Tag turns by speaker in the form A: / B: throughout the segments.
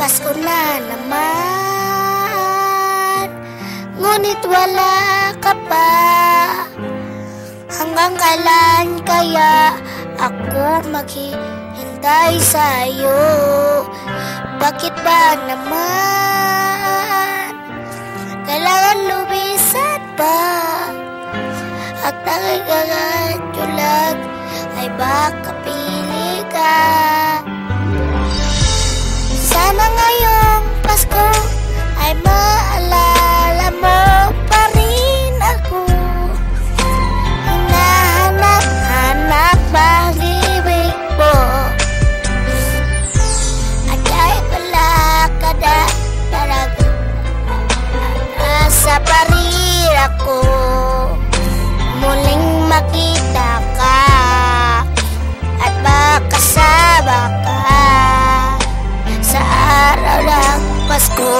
A: Pasko na naman, ngunit wala ka pa. Hanggang kailan kaya ako maghihintay sa'yo? Bakit ba naman kailangan lumisan pa? At nagagatulag ay baka pili ka. Sana ngayong Pasko ay maalala mo pa rin ako. Hinahanap-hanap pag-ibig mo. At kahit wala ka na, asa pa rin ako. Muling makita ka at makasama ka sa araw ng Pasko.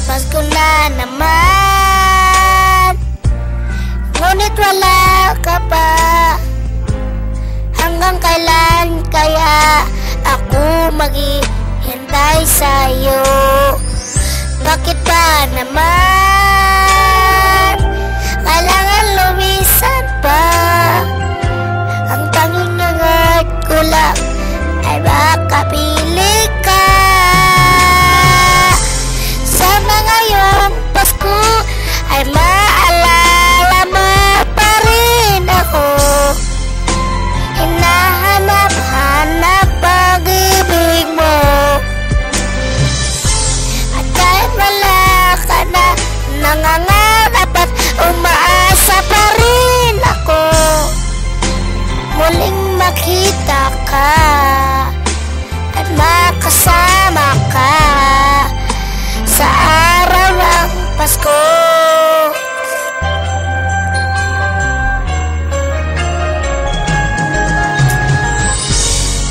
A: Pasko na naman, ngunit wala ka pa. Hanggang kailan kaya ako maghihintay sa'yo? Bakit ba naman kailangan lumisan pa? Ang tanging nangat ko lang ay makapili ka. Sana ngayong Pasko ay maalala mo pa rin ako. Hinahanap-hanap pag-ibig mo. At kahit wala ka na, nangangarap at umaasa pa rin ako. Muling makita ka at makasama ka sa araw ng Pasko.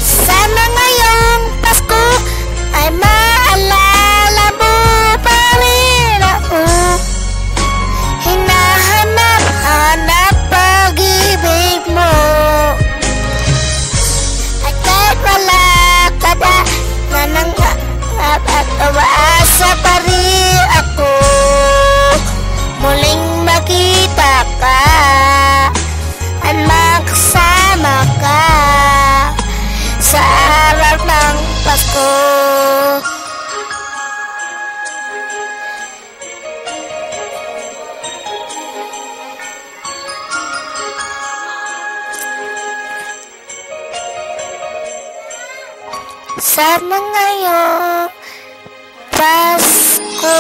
A: Sana ngayong Pasko ay maalala mo pa rin ako. Hinahanap-hanap pag-ibig mo. At kahit wala ka na, nanangarap at umaasa pa rin ako. Muling makita ka at makasama ka sa araw ng Pasko. Sana ngayong Pasko